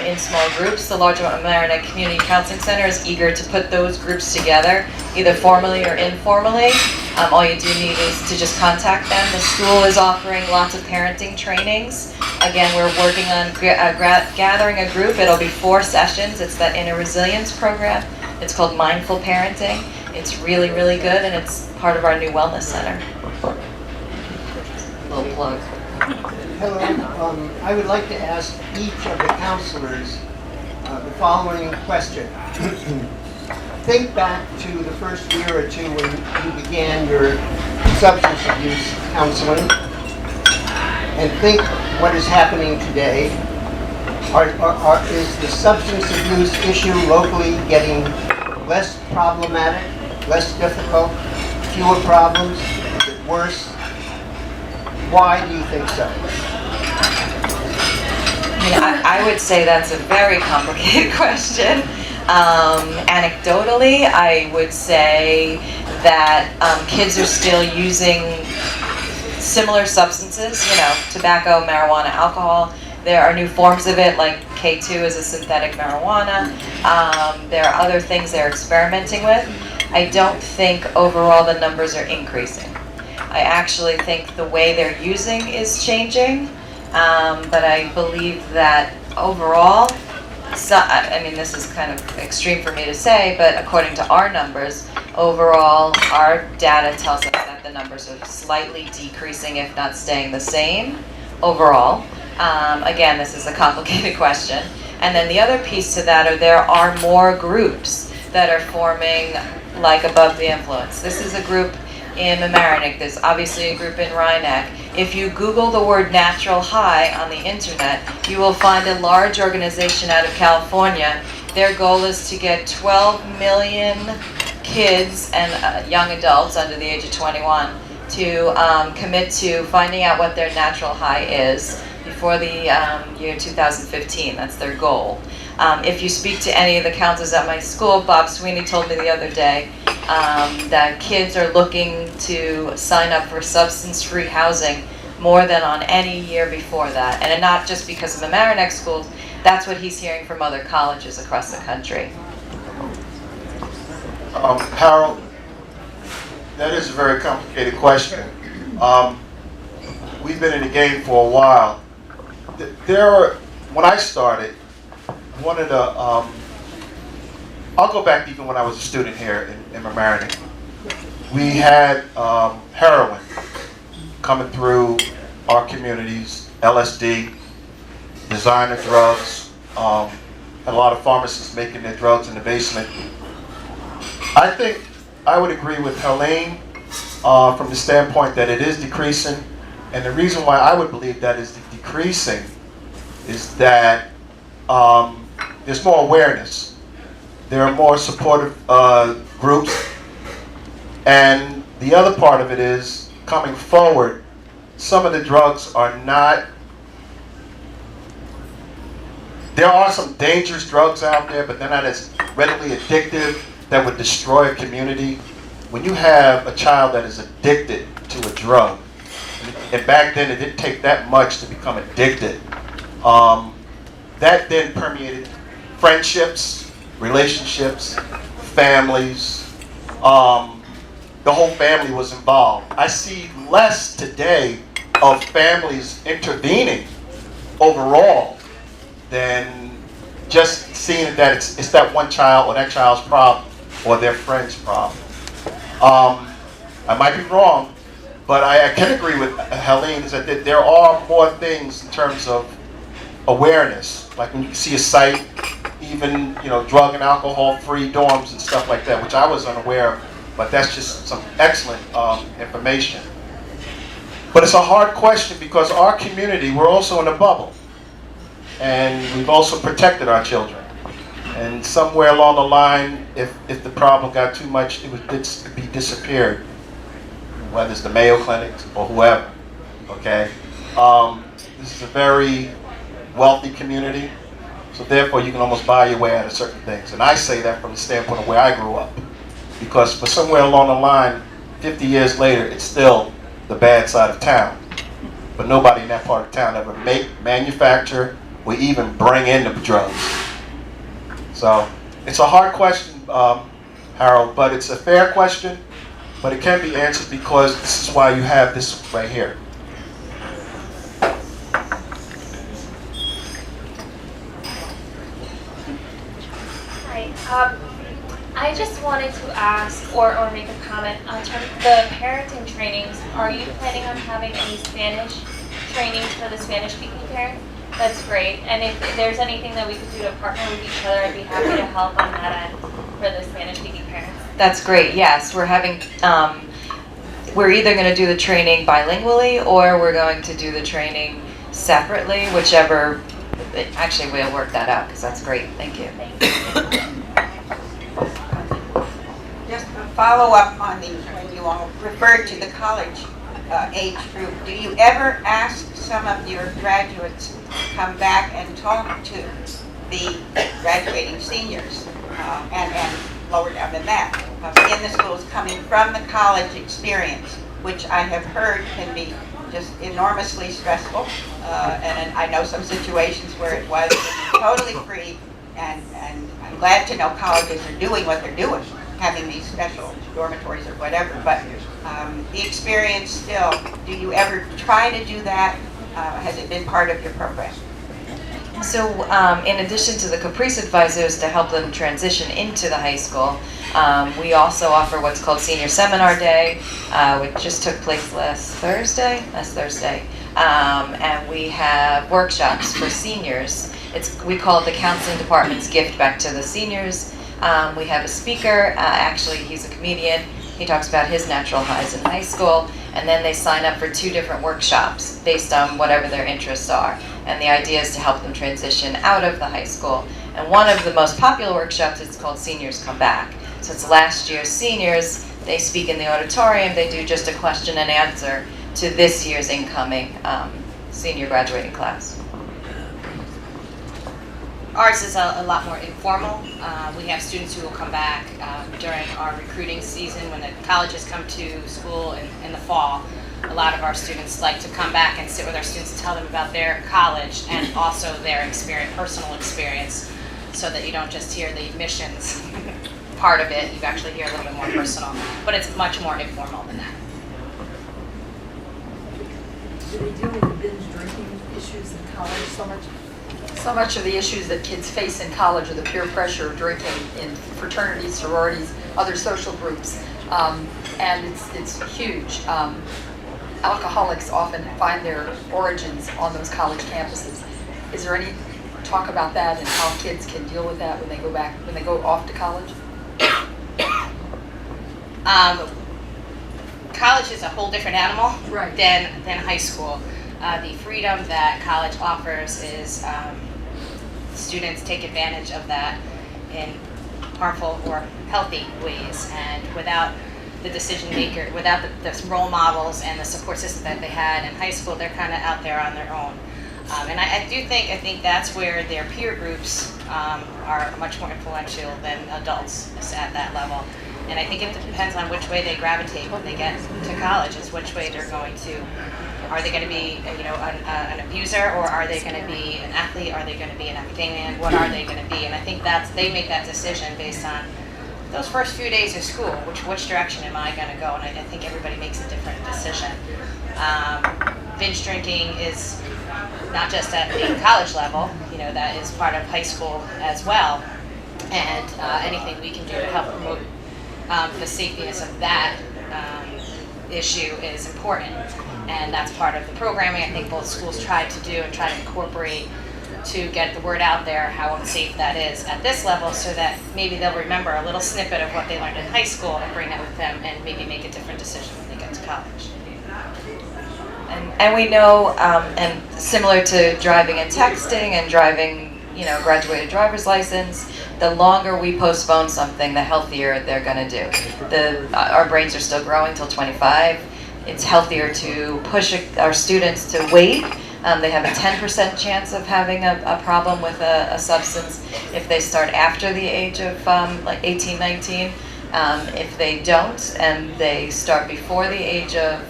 in small groups. The Larchmont Mamaroneck Community Counseling Center is eager to put those groups together, either formally or informally. All you do need is to just contact them. The school is offering lots of parenting trainings. Again, we're working on gathering a group. It'll be 4 sessions. It's that Inner Resilience program. It's called Mindful Parenting. It's really, really good, and it's part of our new wellness center. Little plug. Hello. I would like to ask each of the counselors the following question. Think back to the first year or two when you began your substance abuse counseling, and think what is happening today. Is the substance abuse issue locally getting less problematic, less difficult, fewer problems? Is it worse? Why do you think so? I would say that's a very complicated question. Anecdotally, I would say that kids are still using similar substances, tobacco, marijuana, alcohol. There are new forms of it, like K2 is a synthetic marijuana. There are other things they're experimenting with. I don't think overall the numbers are increasing. I actually think the way they're using is changing, but I believe that overall, this is kind of extreme for me to say, but according to our numbers, overall, our data tells us that the numbers are slightly decreasing, if not staying the same, overall. Again, this is a complicated question. And then the other piece to that are there are more groups that are forming, like Above the Influence. This is a group in Mamaroneck. There's obviously a group in Rhinebeck. If you Google the word natural high on the internet, you will find a large organization out of California. Their goal is to get 12 million kids and young adults under the age of 21 to commit to finding out what their natural high is, before the year 2015. That's their goal. If you speak to any of the counselors at my school, Bob Sweeney told me the other day that kids are looking to sign up for substance-free housing more than on any year before that. And not just because of the Mamaroneck schools, that's what he's hearing from other colleges across the country. Harold, that is a very complicated question. We've been in the game for a while. When I started, one of the, I'll go back even when I was a student here in Mamaroneck. We had heroin coming through our communities, LSD, designer drugs, had a lot of pharmacists making their drugs in the basement. I think I would agree with Helene from the standpoint that it is decreasing, and the reason why I would believe that is decreasing is that there's more awareness. There are more supportive groups, and the other part of it is coming forward. Some of the drugs are not. There are some dangerous drugs out there, but they're not as readily addictive that would destroy a community. When you have a child that is addicted to a drug, and back then it didn't take that much to become addicted, that then permeated friendships, relationships, families. The whole family was involved. I see less today of families intervening overall than just seeing that it's that one child or that child's problem or their friend's problem. I might be wrong, but I can agree with Helene is that there are more things in terms of awareness, like when you see a site, even drug and alcohol-free dorms and stuff like that, which I was unaware of, but that's just some excellent information. But it's a hard question because our community, we're also in a bubble, and we've also protected our children. And somewhere along the line, if the problem got too much, it would be disappeared, whether it's the Mayo Clinic or whoever. Okay, this is a very wealthy community, so therefore you can almost buy your way out of certain things. And I say that from the standpoint of where I grew up, because for somewhere along the line, 50 years later, it's still the bad side of town. But nobody in that part of town ever manufacture, or even bring in the drugs. So it's a hard question, Harold, but it's a fair question, but it can be answered because this is why you have this right here. Hi. I just wanted to ask or make a comment on terms of the parenting trainings. Are you planning on having any Spanish trainings for the Spanish-speaking parents? That's great. And if there's anything that we could do to partner with each other, I'd be happy to help on that end for the Spanish-speaking parents. That's great. Yes, we're having. We're either going to do the training bilingually or we're going to do the training separately, whichever. Actually, we'll work that out because that's great. Thank you. Just a follow-up on when you all referred to the college age group. Do you ever ask some of your graduates to come back and talk to the graduating seniors and lower down than that in the schools coming from the college experience, which I have heard can be just enormously stressful, and I know some situations where it was totally free, and I'm glad to know colleges are doing what they're doing, having these special dormitories or whatever, but the experience still, do you ever try to do that? Has it been part of your program? So in addition to the Caprice advisors to help them transition into the high school, we also offer what's called Senior Seminar Day, which just took place last Thursday, and we have workshops for seniors. We call it the Counseling Department's Gift Back to the Seniors. We have a speaker, actually he's a comedian, he talks about his natural highs in high school, and then they sign up for 2 different workshops based on whatever their interests are. And the idea is to help them transition out of the high school. And one of the most popular workshops is called Seniors Come Back. So it's last year's seniors, they speak in the auditorium, they do just a question and answer to this year's incoming senior graduating class? Ours is a lot more informal. We have students who will come back during our recruiting season when the colleges come to school in the fall. A lot of our students like to come back and sit with our students and tell them about their college and also their experience, personal experience, so that you don't just hear the admissions part of it, you actually hear a little bit more personal. But it's much more informal than that. Do they deal with the binge drinking issues in college so much of the issues that kids face in college are the peer pressure of drinking in fraternities, sororities, other social groups, and it's huge. Alcoholics often find their origins on those college campuses. Is there any talk about that and how kids can deal with that when they go off to college? College is a whole different animal than high school. The freedom that college offers is students take advantage of that in harmful or healthy ways, and without the decision maker, without the role models and the support system that they had in high school, they're kind of out there on their own. And I think that's where their peer groups are much more influential than adults at that level. And I think it depends on which way they gravitate when they get to college, is which way they're going to. Are they going to be, an abuser, or are they going to be an athlete? Are they going to be an academician? What are they going to be? And I think they make that decision based on those first few days of school. Which direction am I going to go? And I think everybody makes a different decision. Binge drinking is not just at the college level. That is part of high school as well. And anything we can do to help promote the safeness of that issue is important, and that's part of the programming I think both schools try to do and try to incorporate to get the word out there how unsafe that is at this level, so that maybe they'll remember a little snippet of what they learned in high school and bring that with them and maybe make a different decision when they get to college. And we know, and similar to driving and texting and driving, graduated driver's license, the longer we postpone something, the healthier they're going to do. Our brains are still growing till 25. It's healthier to push our students to wait. They have a 10% chance of having a problem with a substance if they start after the age of 18, 19. If they don't and they start before the age of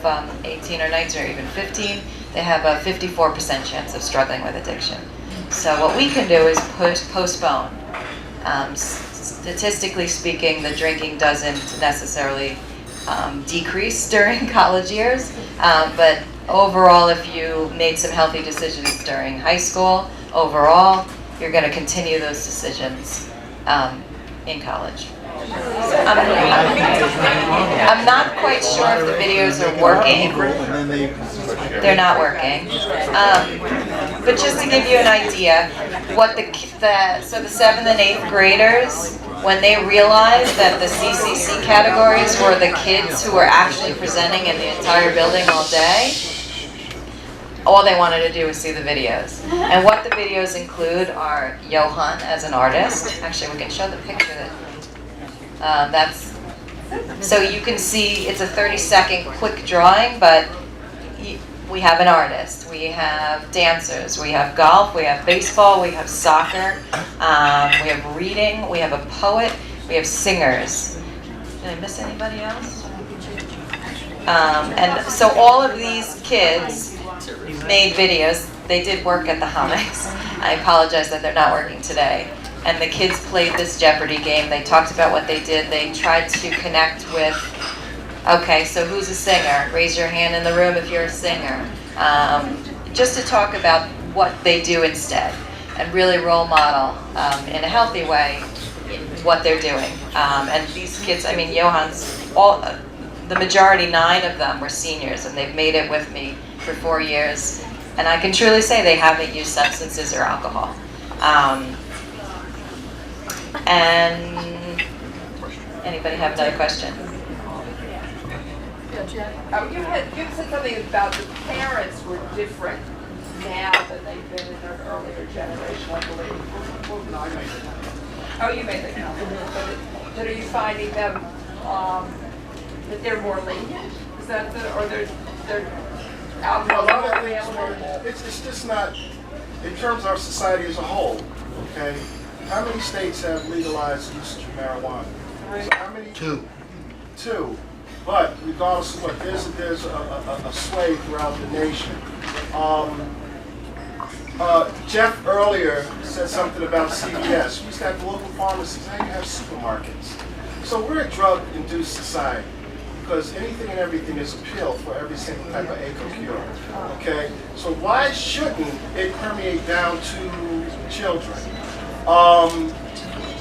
18 or 19 or even 15, they have a 54% chance of struggling with addiction. So what we can do is postpone. Statistically speaking, the drinking doesn't necessarily decrease during college years, but overall, if you made some healthy decisions during high school, overall, you're going to continue those decisions in college. I'm not quite sure if the videos are working. They're not working. But just to give you an idea, what the 7th and 8th graders, when they realized that the CCC categories were the kids who were actually presenting in the entire building all day, all they wanted to do was see the videos. And what the videos include are Johan as an artist. Actually, we can show the picture. So you can see it's a 30-second quick drawing, but we have an artist, we have dancers, we have golf, we have baseball, we have soccer, we have reading, we have a poet, we have singers. Did I miss anybody else? And so all of these kids made videos. They did work at the Homix. I apologize that they're not working today. And the kids played this Jeopardy game. They talked about what they did. They tried to connect with, okay, so who's a singer? Raise your hand in the room if you're a singer. Just to talk about what they do instead and really role model in a healthy way what they're doing. And these kids, Johan's, the majority, 9 of them were seniors, and they've made it with me for 4 years. And I can truly say they haven't used substances or alcohol. And anybody have another question? You said something about the parents were different now than they've been in an earlier generation, I believe. Oh, you made the comment. But are you finding them that they're more lenient? Is that or they're It's just not, in terms of our society as a whole, okay? How many states have legalized usage of marijuana? So how many? Two. But regardless of what, there's a sway throughout the nation. Jeff earlier said something about CVS. We used to have local pharmacies, now you have supermarkets. So we're a drug-induced society because anything and everything is a pill for every single type of ache or cure. Okay? So why shouldn't it permeate down to children?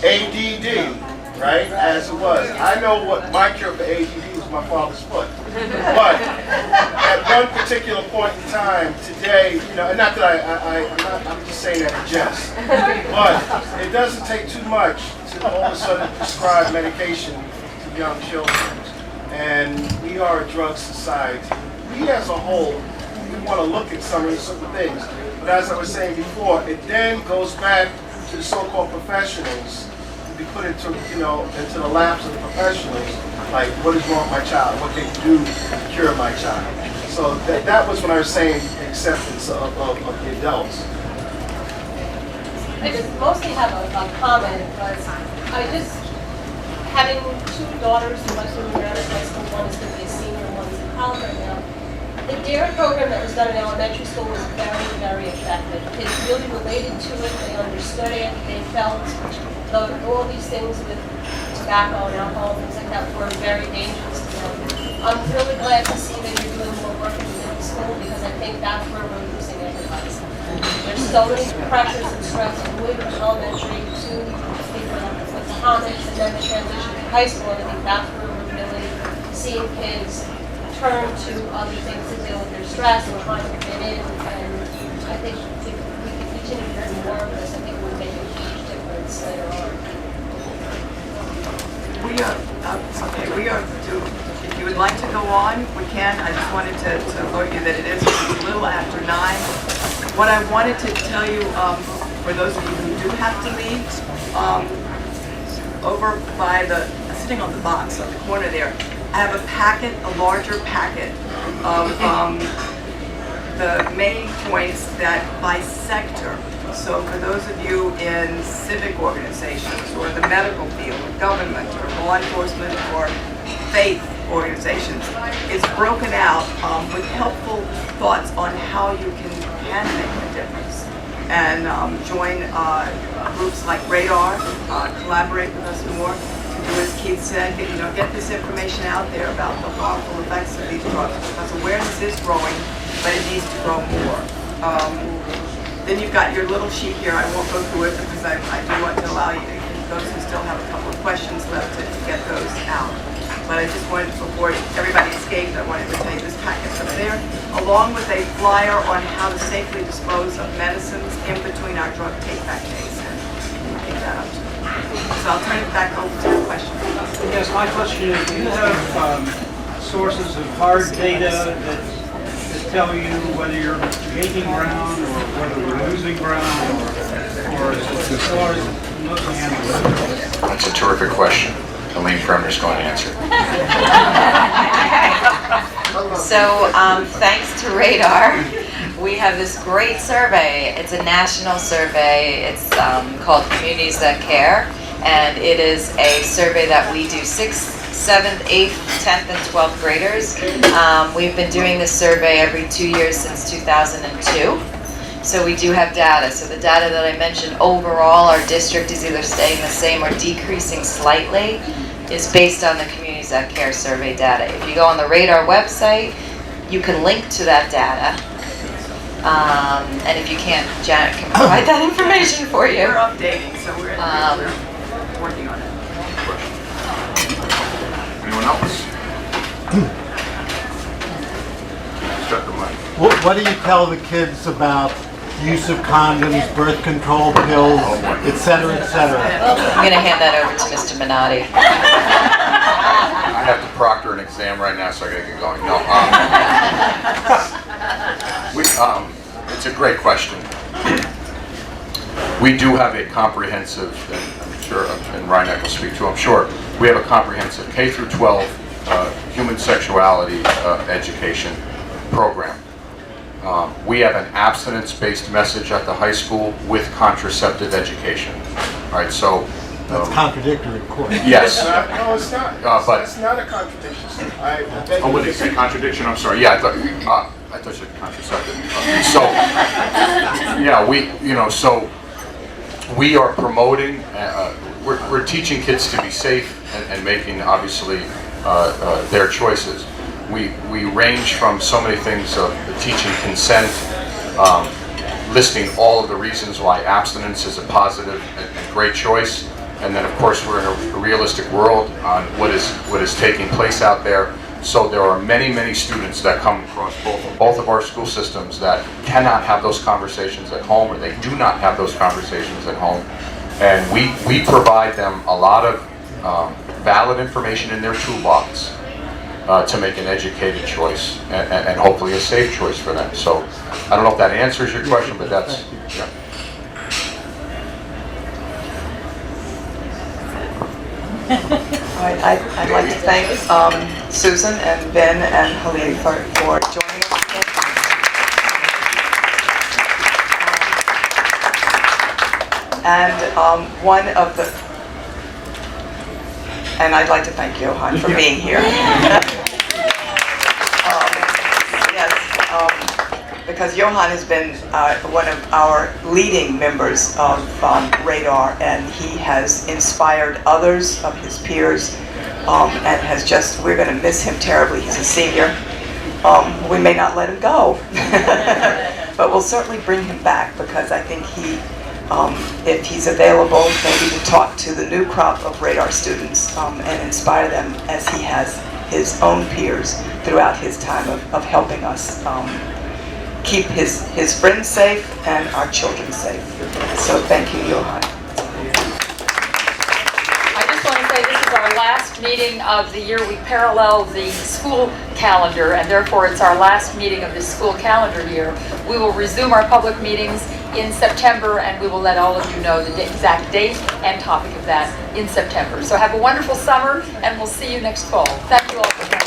ADD, right, as it was. I know what my cure for ADD was, my father's foot. But at one particular point in time today, you know, and not that I'm just saying that in jest, but it doesn't take too much to all of a sudden prescribe medication to young children. And we are a drug society. We as a whole, we want to look at some of these certain things. But as I was saying before, it then goes back to the so-called professionals to be put into, you know, into the laps of the professionals, like what is wrong with my child, what they do to cure my child. So that was when I was saying acceptance of the adults. I just mostly have a comment, but I just, having two daughters who went through Mamaroneck High School, one is going to be a senior, one is in college right now. The DARE program that was done in elementary school was very, very effective. Kids really related to it, they understood it, they felt all these things with tobacco and alcohol and things like that were very dangerous to them. I'm really glad to see that you're doing more work in the middle school because I think that's where we're losing everybody. There's so many pressures and stress moving from elementary to with college and then the transition to high school, and I think that's where we're really seeing kids turn to other things to deal with their stress and trying to fit in, and I think if we can continue to learn more of this, I think we'll make a huge difference later on. We are if you would like to go on, we can. I just wanted to alert you that it is a little after 9. What I wanted to tell you, for those of you who do have to leave, over by sitting on the box on the corner there, I have a packet, a larger packet of the main points that by sector. So for those of you in civic organizations or the medical field or government or law enforcement or faith organizations, it's broken out with helpful thoughts on how you can make a difference. And join groups like Radar, collaborate with us more. Do as Keith said, get this information out there about the harmful effects of these drugs, because awareness is growing, but it needs to grow more. Then you've got your little sheet here. I won't go through it because I do want to allow you, those who still have a couple of questions left, to get those out. But I just wanted, before everybody escaped, I wanted to tell you this packet's up there, along with a flyer on how to safely dispose of medicines in between our drug take-back days. And we'll pick that up. So I'll turn it back over to your question. Yes, my question is, do you have sources of hard data that tell you whether you're gaining ground or whether you're losing ground, or as far as looking at it? That's a terrific question. Elaine Fremner's going to answer. So thanks to Radar, we have this great survey. It's a national survey. It's called Communities That Care, and it is a survey that we do 6th, 7th, 8th, 10th, and 12th graders. We've been doing this survey every 2 years since 2002. So we do have data. So the data that I mentioned overall, our district is either staying the same or decreasing slightly, is based on the Communities That Care survey data. If you go on the Radar website, you can link to that data. And if you can't, Janet can provide that information for you. We're updating, so we're working on it. Anyone else? Shut the mic. What do you tell the kids about use of condoms, birth control pills, et cetera, et cetera? I'm going to hand that over to Mr. Minotti. I have to proctor an exam right now, so I gotta get going. No, it's a great question. We do have a comprehensive, and I'm sure, and Ryan will speak to, I'm sure, we have a comprehensive K through 12 human sexuality education program. We have an abstinence-based message at the high school with contraceptive education. All right, so. That's contradictory, of course. Yes. No, it's not. But- It's not a contradiction, sir. Oh, what did they say, contradiction? I'm sorry. Yeah, I thought you said contraceptive. So, yeah, so we are promoting, we're teaching kids to be safe and making, obviously, their choices. We range from so many things of teaching consent, listing all of the reasons why abstinence is a positive and great choice. And then, of course, we're in a realistic world on what is taking place out there. So there are many, many students that come across both of our school systems that cannot have those conversations at home, or they do not have those conversations at home. And we provide them a lot of valid information in their toolbox to make an educated choice and hopefully a safe choice for them. So I don't know if that answers your question, but that's, yeah. All right, I'd like to thank Susan and Ben and Helene for joining us today. And I'd like to thank Johan for being here. Because Johan has been one of our leading members of Radar, and he has inspired others of his peers, and we're going to miss him terribly. He's a senior. We may not let him go, but we'll certainly bring him back, because I think if he's available, maybe to talk to the new crop of Radar students and inspire them as he has his own peers throughout his time of helping us keep his friends safe and our children safe. So thank you, Johan. I just want to say this is our last meeting of the year. We parallel the school calendar, and therefore it's our last meeting of this school calendar year. We will resume our public meetings in September, and we will let all of you know the exact date and topic of that in September. So have a wonderful summer, and we'll see you next fall. Thank you all for coming.